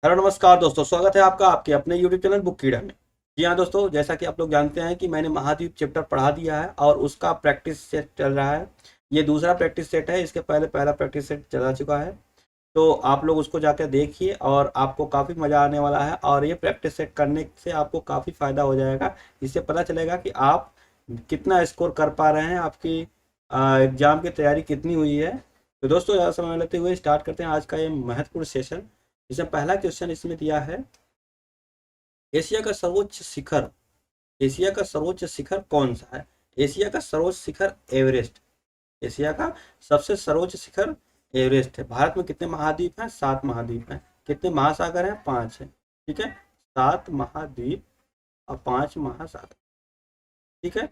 Hello नमस्कार दोस्तों, स्वागत है आपका आपके अपने यूट्यूब चैनल बुक कीड़ा में। जी हाँ दोस्तों, जैसा कि आप लोग जानते हैं कि मैंने महाद्वीप चैप्टर पढ़ा दिया है और उसका प्रैक्टिस सेट चल रहा है। ये दूसरा प्रैक्टिस सेट है, इसके पहले पहला प्रैक्टिस सेट चला चुका है। तो आप लोग उसको जाकर देखिए और आपको काफ़ी मज़ा आने वाला है और ये प्रैक्टिस सेट करने से आपको काफ़ी फ़ायदा हो जाएगा। इससे पता चलेगा कि आप कितना स्कोर कर पा रहे हैं, आपकी एग्ज़ाम की तैयारी कितनी हुई है। तो दोस्तों, ज़्यादा समय लेते हुए स्टार्ट करते हैं आज का ये महत्वपूर्ण सेशन। इसमें पहला क्वेश्चन इसमें दिया है, एशिया का सर्वोच्च शिखर। एशिया का सर्वोच्च शिखर कौन सा है? एशिया का सर्वोच्च शिखर एवरेस्ट। एशिया का सबसे सर्वोच्च शिखर एवरेस्ट है। भारत में कितने महाद्वीप हैं? 7 महाद्वीप हैं। कितने महासागर हैं? 5 हैं। ठीक है, 7 महाद्वीप और 5 महासागर। ठीक है,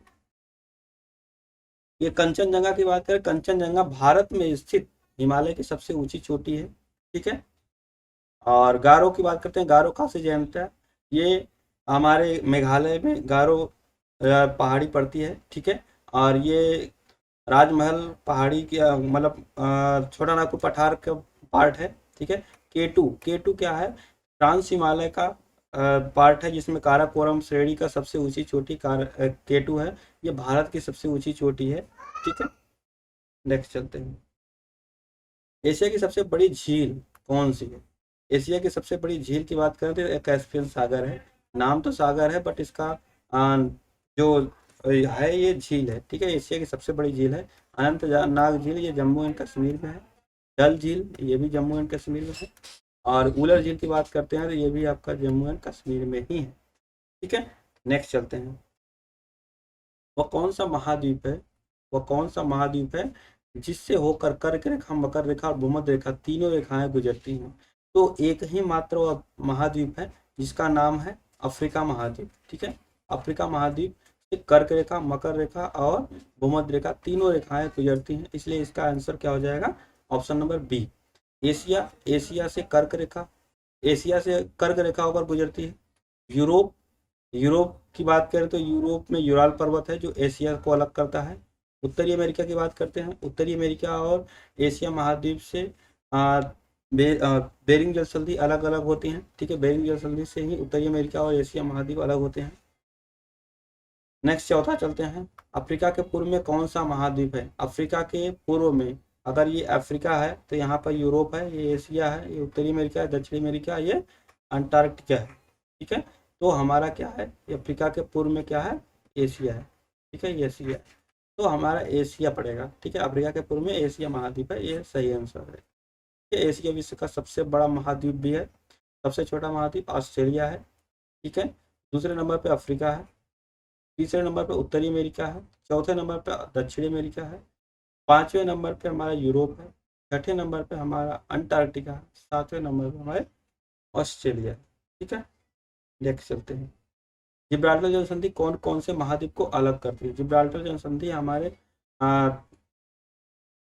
ये कंचनजंगा की बात करें, कंचनजंगा भारत में स्थित हिमालय की सबसे ऊंची चोटी है। ठीक है, और गारो की बात करते हैं, गारो खासी जयंत है। ये हमारे मेघालय में गारो पहाड़ी पड़ती है। ठीक है, और ये राजमहल पहाड़ी की मतलब छोटा नागपुर पठार का पार्ट है। ठीक है, केटू, केटू क्या है? ट्रांस हिमालय का पार्ट है, जिसमें काराकोरम श्रेणी का सबसे ऊंची चोटी केटू है। ये भारत की सबसे ऊंची चोटी है। ठीक है, नेक्स्ट चलते हैं। एशिया की सबसे बड़ी झील कौन सी है? एशिया की सबसे बड़ी झील की बात करें तो ये कैस्पियन सागर है। नाम तो सागर है बट इसका जो है ये झील है। ठीक है, एशिया की सबसे बड़ी झील है। अनंतनाग झील ये जम्मू एंड कश्मीर में है। डल झील ये भी जम्मू एंड कश्मीर में है। और उलर झील की बात करते हैं तो ये भी आपका जम्मू एंड कश्मीर में ही है। ठीक है, नेक्स्ट चलते हैं। वह कौन सा महाद्वीप है? वह कौन सा महाद्वीप है जिससे होकर कर्क रेखा, मकर रेखा और भूमध्य रेखा तीनों रेखाएं गुजरती हैं? तो एक ही मात्र वह महाद्वीप है जिसका नाम है अफ्रीका महाद्वीप। ठीक है, अफ्रीका महाद्वीप से कर्क रेखा, मकर रेखा और भूमध्य रेखा तीनों रेखाएं गुजरती हैं, इसलिए इसका आंसर क्या हो जाएगा? Option number B. Asia, Asia से कर्क रेखा, एशिया से कर्क रेखा होकर गुजरती है। यूरोप, यूरोप की बात करें तो यूरोप में यूराल पर्वत है जो एशिया को अलग करता है। उत्तरी अमेरिका की बात करते हैं, उत्तरी अमेरिका और एशिया महाद्वीप से आ, बेरिंग जल संधि अलग अलग होती हैं। ठीक है, बेरिंग जल संधि से ही उत्तरी अमेरिका और एशिया महाद्वीप अलग होते हैं। नेक्स्ट चौथा चलते हैं। अफ्रीका के पूर्व में कौन सा महाद्वीप है? अफ्रीका के पूर्व में अगर ये अफ्रीका है तो यहाँ पर यूरोप है, ये एशिया है, ये उत्तरी अमेरिका है, दक्षिणी अमेरिका, ये अंटार्कटिका है। ठीक है, तो हमारा क्या है? ये अफ्रीका के पूर्व में क्या है? एशिया है। ठीक है, ये एशिया है, तो हमारा एशिया पड़ेगा। ठीक है, अफ्रीका के पूर्व में एशिया महाद्वीप है, ये सही आंसर है। ये एशिया विश्व का सबसे बड़ा महाद्वीप भी है। सबसे छोटा महाद्वीप ऑस्ट्रेलिया है। ठीक है, दूसरे नंबर पे अफ्रीका है, तीसरे नंबर पे उत्तरी अमेरिका है, चौथे नंबर पे दक्षिणी अमेरिका है, पांचवें नंबर पे हमारा यूरोप है, छठे नंबर पे हमारा अंटार्कटिका है, सातवें नंबर पे हमारे ऑस्ट्रेलिया है। ठीक है, नेक्स्ट चलते हैं। जिब्राल्टर जल संधि कौन कौन से महाद्वीप को अलग करती है? जिब्राल्टर जल संधि हमारे आ,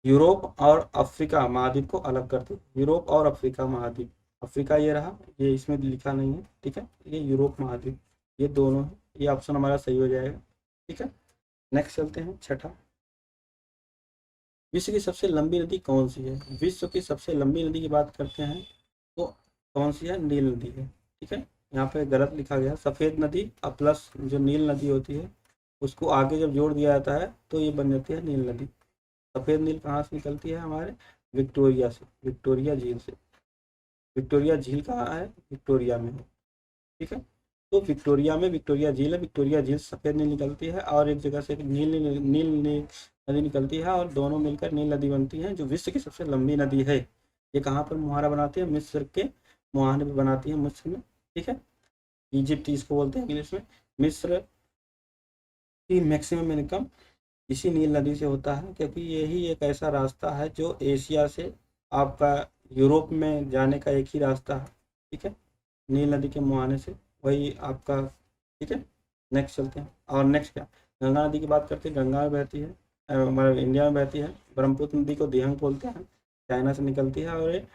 यूरोप और अफ्रीका महाद्वीप को अलग करती है। यूरोप और अफ्रीका महाद्वीप, अफ्रीका ये रहा, ये इसमें लिखा नहीं है। ठीक है, ये यूरोप महाद्वीप, ये दोनों है। ये ऑप्शन हमारा सही हो जाएगा। ठीक है, नेक्स्ट चलते हैं छठा। विश्व की सबसे लंबी नदी कौन सी है? विश्व की सबसे लंबी नदी की बात करते हैं तो कौन सी है? नील नदी है। ठीक है, यहाँ पे गलत लिखा गया, सफ़ेद नदी और प्लस जो नील नदी होती है उसको आगे जब जोड़ दिया जाता है तो ये बन जाती है नील नदी। सफ़ेद नील कहाँ से निकलती है? हमारे विक्टोरिया से, विक्टोरिया झील से। विक्टोरिया झील कहाँ है? विक्टोरिया में है। ठीक है, तो विक्टोरिया में विक्टोरिया झील है। विक्टोरिया झील सफ़ेद नील निकलती है और एक जगह से एक नील नदी निकलती है और दोनों मिलकर नील नदी बनती है, जो विश्व की सबसे लंबी नदी है। ये कहाँ पर मुहारा बनाती है? मिस्र के मुहाने पर बनाती है, मिस्र में। ठीक है, इजिप्ट इसको बोलते हैं इंग्लिश में। मिस्र की मैक्सिमम इनकम इसी नील नदी से होता है, क्योंकि यही एक ऐसा रास्ता है जो एशिया से आपका यूरोप में जाने का एक ही रास्ता है। ठीक है, नील नदी के मुहाने से, वही आपका। ठीक है, नेक्स्ट चलते हैं। और नेक्स्ट क्या? गंगा नदी की बात करते हैं। गंगा में बहती है, हमारे इंडिया में बहती है। ब्रह्मपुत्र नदी को दिहंग बोलते हैं, चाइना से निकलती है और ये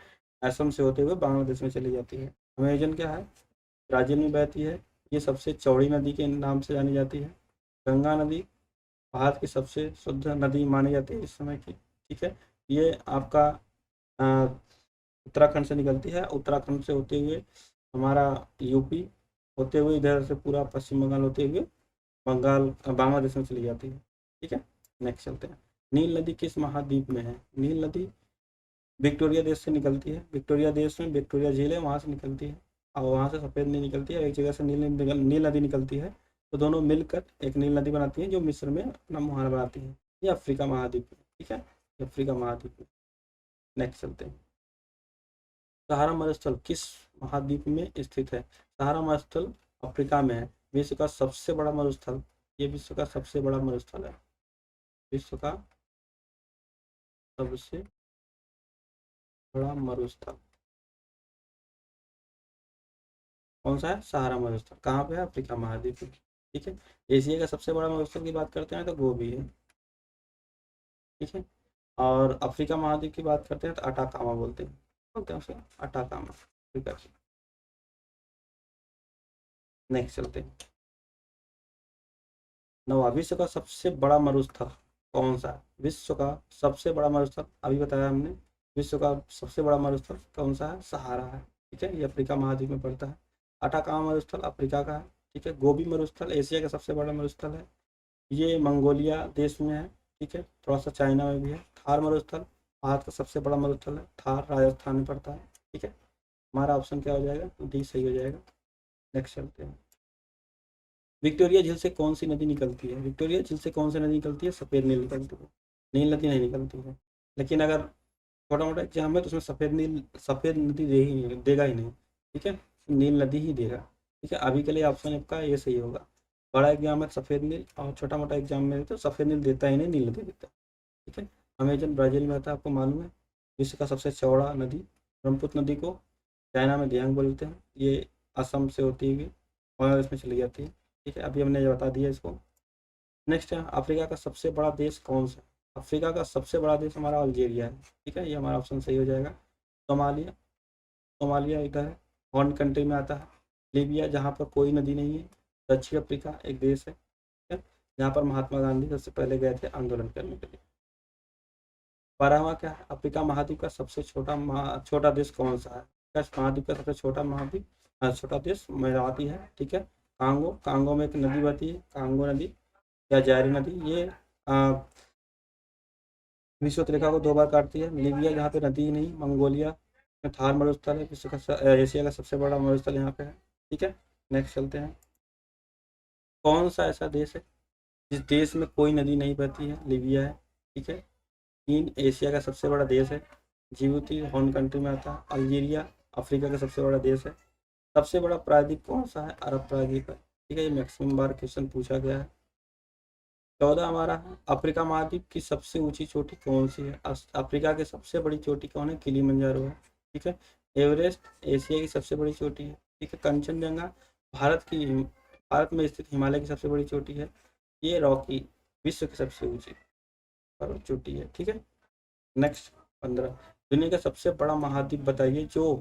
असम से होते हुए बांग्लादेश में चली जाती है। अमेजन क्या है? ब्राज़ील में बहती है, ये सबसे चौड़ी नदी के नाम से जानी जाती है। गंगा नदी भारत की सबसे शुद्ध नदी मानी जाती है इस समय की। ठीक है, ये आपका उत्तराखंड से निकलती है, उत्तराखंड से होते हुए हमारा यूपी, होते हुए इधर से पूरा पश्चिम बंगाल होते हुए बंगाल बांग्लादेश में चली जाती है। ठीक है, नेक्स्ट चलते हैं। नील नदी किस महाद्वीप में है? नील नदी विक्टोरिया देश से निकलती है, विक्टोरिया देश में विक्टोरिया झील है, वहाँ से निकलती है, और वहाँ से सफ़ेद नील निकलती है, एक जगह से नील नदी निकलती है, तो दोनों मिलकर एक नील नदी बनाती है जो मिस्र में अपना मुहाना बनाती है। ये अफ्रीका महाद्वीप में, ठीक है, ये अफ्रीका महाद्वीप में। नेक्स्ट चलते हैं। सहारा मरुस्थल किस महाद्वीप में स्थित है? सहारा मरुस्थल अफ्रीका में है, विश्व का सबसे बड़ा मरुस्थल, ये विश्व का सबसे बड़ा मरुस्थल है, विश्व का सबसे बड़ा मरुस्थल कौन सा है? सहारा मरुस्थल। कहाँ पे है? अफ्रीका महाद्वीप में। ठीक है, एशिया का सबसे बड़ा मरुस्थल की बात करते हैं तो गोबी है। ठीक है, और अफ्रीका महाद्वीप की बात करते हैं तो अटाकामा बोलते हैं उसे, अटाकामा अफ्रीका की। नेक्स्ट चलते हैं। नवा, विश्व का सबसे बड़ा मरुस्थल कौन सा है? विश्व का सबसे बड़ा मरुस्थल अभी बताया हमने, विश्व का सबसे बड़ा मरुस्थल कौन सा है? सहारा है। ठीक है, ये अफ्रीका महाद्वीप में पड़ता है। अटाकामा मरुस्थल अफ्रीका का है। ठीक है, गोबी मरुस्थल एशिया का सबसे बड़ा मरुस्थल है, ये मंगोलिया देश में है। ठीक है, थोड़ा सा चाइना में भी है। थार मरुस्थल भारत का सबसे बड़ा मरुस्थल है, थार राजस्थान में पड़ता है। ठीक है, हमारा ऑप्शन क्या हो जाएगा? डी सही हो जाएगा। नेक्स्ट चलते हैं। विक्टोरिया झील से कौन सी नदी निकलती है? विक्टोरिया झील से कौन सी नदी निकलती है? सफ़ेद नील निकलती है, नील नदी नहीं निकलती है। लेकिन अगर छोटा मोटा एग्जाम है तो उसमें सफ़ेद नदी देगा ही नहीं। ठीक है, नील नदी ही देगा। ठीक है, अभी के लिए ऑप्शन आपका ये सही होगा। बड़ा एग्जाम है सफ़ेद नील, और छोटा मोटा एग्जाम में तो सफ़ेद नील देता ही नहीं, नील नदी देता है। ठीक है, अमेजन ब्राज़ील में आता है, आपको मालूम है। विश्व का सबसे चौड़ा नदी, ब्रह्मपुत्र नदी को चाइना में दियांग बोलते हैं, ये असम से होती हुई बांग्लादेश में चली जाती है। ठीक है, अभी हमने ये बता दिया इसको। नेक्स्ट है, अफ्रीका का सबसे बड़ा देश कौन सा है? अफ्रीका का सबसे बड़ा देश हमारा अल्जीरिया है। ठीक है, ये हमारा ऑप्शन सही हो जाएगा। सोमालिया, सोमालिया इधर है, हॉर्न कंट्री में आता है। लीबिया, जहाँ पर कोई नदी नहीं है। दक्षिण अफ्रीका एक देश है, ठीक है, जहाँ पर महात्मा गांधी सबसे पहले गए थे आंदोलन करने के लिए। 12वां क्या है? अफ्रीका महाद्वीप का सबसे छोटा देश कौन सा है? महाद्वीप का सबसे छोटा महाद्वीप, छोटा देश मयावती है। ठीक है, कांगो, कांगो में एक नदी बहती है, कांगो नदी या जारी नदी, ये विश्व रेखा को 2 बार काटती है। लीबिया, जहाँ पे नदी ही नहीं। मंगोलिया में थार मरुस्थल है, विश्व का एशिया का सबसे बड़ा मरुस्थल यहाँ पे है। ठीक है, नेक्स्ट चलते हैं। कौन सा ऐसा देश है जिस देश में कोई नदी नहीं बहती है? लीबिया है। ठीक है, चीन एशिया का सबसे बड़ा देश है। जिबूती हॉर्न कंट्री में आता है। अल्जीरिया अफ्रीका का सबसे बड़ा देश है। सबसे बड़ा प्रायद्वीप कौन सा है? अरब प्रायद्वीप है। ठीक है, ये मैक्सिमम बार क्वेश्चन पूछा गया है। 14 हमारा है, अफ्रीका महाद्वीप की सबसे ऊंची चोटी कौन सी है? अफ्रीका की सबसे बड़ी चोटी कौन है? किलिमंजारो है। ठीक है, एवरेस्ट एशिया की सबसे बड़ी चोटी है। ठीक है, कंचनजंगा भारत में स्थित हिमालय की सबसे बड़ी चोटी है। ये रॉकी विश्व की सबसे ऊंची पर्वत चोटी है। ठीक है, नेक्स्ट 15, दुनिया का सबसे बड़ा महाद्वीप बताइए जो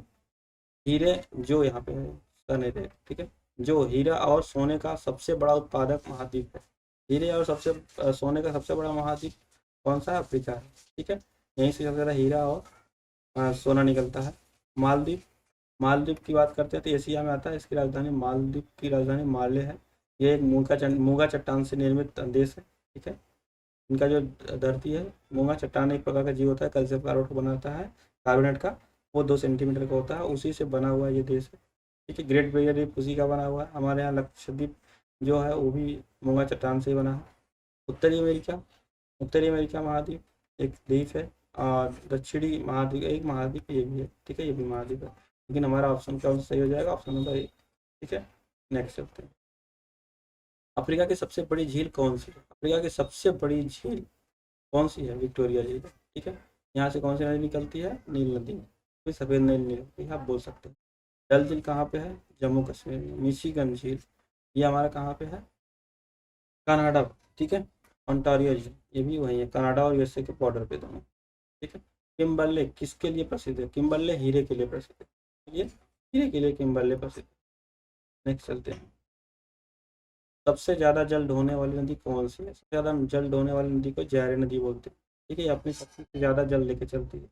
हीरे, जो यहाँ पे है सने थे। ठीक है, जो हीरा और सोने का सबसे बड़ा उत्पादक महाद्वीप है। हीरे और सोने का सबसे बड़ा महाद्वीप कौन सा है? अफ्रीका है। ठीक है, यहीं से सबसे ज़्यादा हीरा और सोना निकलता है। मालदीव, मालदीव की बात करते हैं तो एशिया में आता है। इसकी राजधानी, मालदीव की राजधानी माले है। ये एक मूंगा चट्टान से निर्मित देश है। ठीक है, इनका जो धरती है, मूंगा चट्टान एक प्रकार का जीव होता है, कैल्शियम कार्बोनेट बनाता है, कार्बोनेट का, वो 2 सेंटीमीटर का होता है, उसी से बना हुआ ये देश है। ठीक है, ग्रेट बैरियर रीफ उसी का बना हुआ है। हमारे यहाँ लक्षद्वीप जो है वो भी मूंगा चट्टान से ही बना है। उत्तरी अमेरिका, उत्तरी अमेरिका महाद्वीप एक द्वीप है, और दक्षिणी महाद्वीप एक महाद्वीप ये भी है। ठीक है, ये भी महाद्वीप है, लेकिन हमारा ऑप्शन क्या सही हो जाएगा? Option number 1। ठीक है, नेक्स्ट चलते हैं। अफ्रीका की सबसे बड़ी झील कौन सी है? अफ्रीका की सबसे बड़ी झील कौन सी है? विक्टोरिया झील। ठीक है, यहाँ से कौन सी नदी निकलती है? नील नदी, कोई सफ़ेद नील निकलती है, आप बोल सकते हैं। डल झील कहाँ पे है? जम्मू कश्मीर में। मिशिगन झील, ये हमारा कहाँ पे है? कनाडा। ठीक है, ओंटारियो झील, ये भी वही है, कनाडा और यूएसए के बॉर्डर पे दोनों। ठीक है, किम्बरले किसके लिए प्रसिद्ध है? किम्बरले हीरे के लिए प्रसिद्ध है, ये हीरे के लिए किम्बरले प्रसिद्ध है। नेक्स्ट चलते हैं। सबसे ज़्यादा जल ढोने वाली नदी कौन सी है? सबसे ज़्यादा जल ढोने वाली नदी को जैरे नदी बोलते हैं। ठीक है, ये अपनी सबसे ज़्यादा जल लेके चलती है।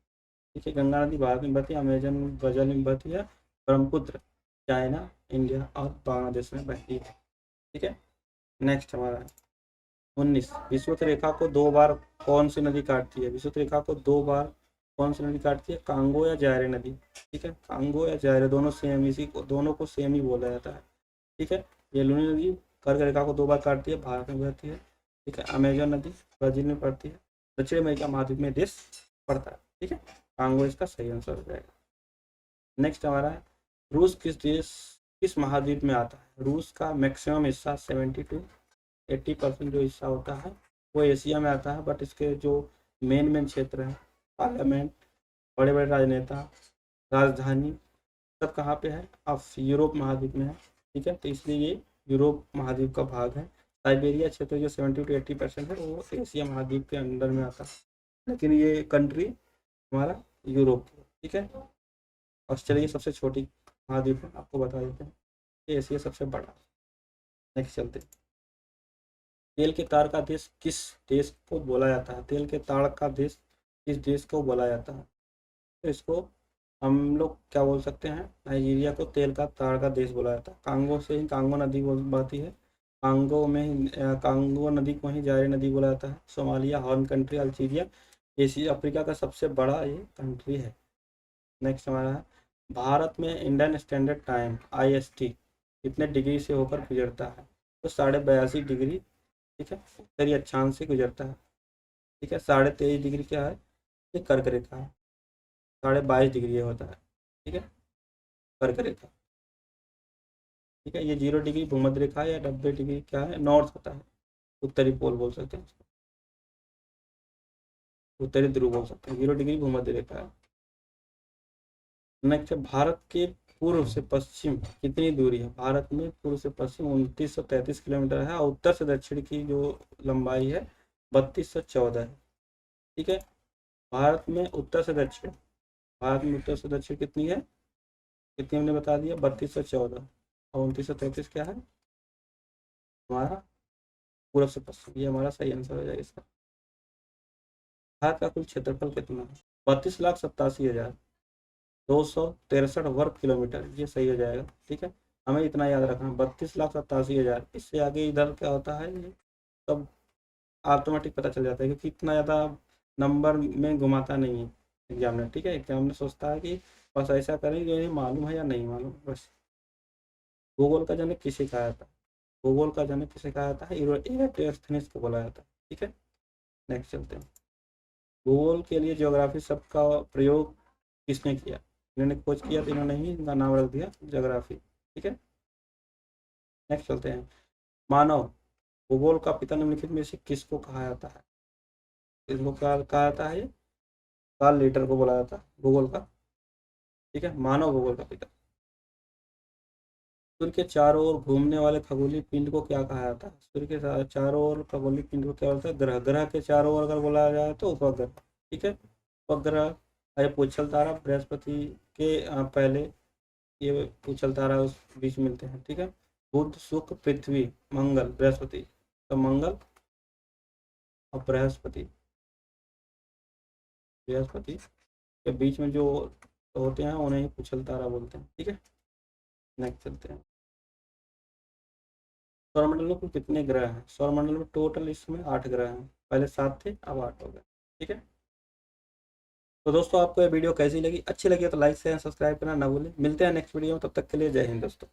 ठीक है, गंगा नदी भारत में बहती है, अमेजन ब्राजील में बहती है, ब्रह्मपुत्र चाइना, इंडिया और बांग्लादेश में बहती है। ठीक है, नेक्स्ट हमारा है 19, विषुवत रेखा को 2 बार कौन सी नदी काटती है? विषुवत रेखा को 2 बार कौन सी नदी काटती है? कांगो या जायरे नदी। ठीक है, कांगो या जायरे दोनों सेम, इसी को दोनों को सेम ही बोला जाता है। ठीक है, ये लूनी नदी कर्क रेखा को 2 बार काटती है, भारत में बहती है। ठीक है, अमेजन नदी ब्राजील में पड़ती है, दक्षिण अमेरिका महाद्वीप में देश पड़ता है। ठीक है, कांगो इसका सही आंसर हो जाएगा। नेक्स्ट हमारा है रूस किस महाद्वीप में आता है? रूस का मैक्सिमम हिस्सा 70 to 80% जो हिस्सा होता है वो एशिया में आता है, बट इसके जो मेन क्षेत्र है, पार्लियामेंट, बड़े बड़े राजनेता, राजधानी, सब कहाँ पे है? अब यूरोप महाद्वीप में है। ठीक है, तो इसलिए ये यूरोप महाद्वीप का भाग है। साइबेरिया क्षेत्र जो 70 to 80% है वो एशिया महाद्वीप के अंदर में आता है, लेकिन ये कंट्री हमारा यूरोप है। ठीक है, ऑस्ट्रेलिया सबसे छोटी महाद्वीप है, आपको बता देते हैं, ये एशिया सबसे बड़ा। नेक्स्ट चलते हैं, तेल के तार का देश किस देश को बोला जाता है? तेल के तार का देश किस देश को बोला जाता है? तो इसको हम लोग क्या बोल सकते हैं? नाइजीरिया को तेल का तार का देश बोला जाता है। कांगो से ही कांगो नदी बहती है, कांगो में कांगो नदी को ही जायरे नदी बोला जाता है। Somalia, horn country, Algeria Asia Africa का सबसे बड़ा ये कंट्री है। नेक्स्ट हमारा है भारत में इंडियन स्टैंडर्ड टाइम IST कितने डिग्री से होकर गुजरता है? तो 82.5 डिग्री। ठीक है, उत्तरी अक्षांश से गुजरता है। ठीक है, 23.5 डिग्री क्या है? ये कर्क रेखा है, 22.5 डिग्री ये होता है। ठीक है, कर्क रेखा। ठीक है, ये 0 डिग्री भूमध्य रेखा है, या 90 डिग्री क्या है? नॉर्थ होता है, उत्तरी पोल बोल सकते हैं उसको, उत्तरी ध्रुव बोल सकते हैं। 0 डिग्री भूमध्य रेखा है। नेक्स्ट, भारत के पूर्व से पश्चिम कितनी दूरी है? भारत में पूर्व से पश्चिम 2933 किलोमीटर है, और उत्तर से दक्षिण की जो लंबाई है 3214 है। ठीक है, भारत में उत्तर से दक्षिण, भारत में उत्तर से दक्षिण कितनी है? कितनी हमने बता दिया, 3214, और 2933 क्या है हमारा? पूर्व से पश्चिम। ये हमारा सही आंसर हो जाएगा इसका। भारत का कुल क्षेत्रफल कितना है? 32,87,263 वर्ग किलोमीटर, ये सही हो जाएगा। ठीक है, हमें इतना याद रखना, 32,87,000। इससे आगे इधर क्या होता है ये सब ऑटोमेटिक पता चल जाता है, क्योंकि इतना ज़्यादा नंबर में घुमाता नहीं है एग्जामिनर। ठीक है, एग्जामिनर सोचता है कि बस ऐसा करें जो इन्हें मालूम है या नहीं मालूम बस। भूगोल का जनक किसे कहा जाता है? भूगोल का जनक किसे कहा जाता है? इराटोस्थेनिस को बोला जाता है। ठीक है, नेक्स्ट चलते हैं, भूगोल के लिए ज्योग्राफी शब्द का प्रयोग किसने किया? इन्होंने खोज किया तो इन्होंने ही इनका नाम रख दिया ज्योग्राफी। ठीक है, नेक्स्ट चलते हैं, मानव भूगोल का पिता निम्नलिखित में से किसको कहा जाता है? इसको क्या कहा जाता है? ये कार्ल लीटर को बोला जाता है भूगोल का। ठीक है, मानव भूगोल का पिता। सूर्य के चारों ओर घूमने वाले खगोलीय पिंड को क्या कहा जाता है? सूर्य के चारों ओर खगोलीय पिंड को क्या बोलता है? ग्रह। ग्रह के चारों ओर अगर बोला जाए तो उपग्रह। ठीक है, उपग्रह है पूछल तारा, बृहस्पति के पहले ये पूछल तारा उस बीच मिलते हैं। ठीक है, बुध, शुक्र, पृथ्वी, मंगल, बृहस्पति, तो मंगल और बृहस्पति, बृहस्पति के बीच में जो होते हैं उन्हें ही पूछल तारा बोलते हैं। ठीक है, नेक्स्ट चलते हैं, सौरमंडल में कुल कितने ग्रह हैं? सौरमंडल में टोटल इसमें 8 ग्रह हैं, पहले 7 थे अब 8 हो गए। ठीक है, तो दोस्तों आपको ये वीडियो कैसी लगी? अच्छी लगी तो लाइक शेयर सब्सक्राइब करना ना भूलें। मिलते हैं नेक्स्ट वीडियो में, तब तक के लिए जय हिंद दोस्तों।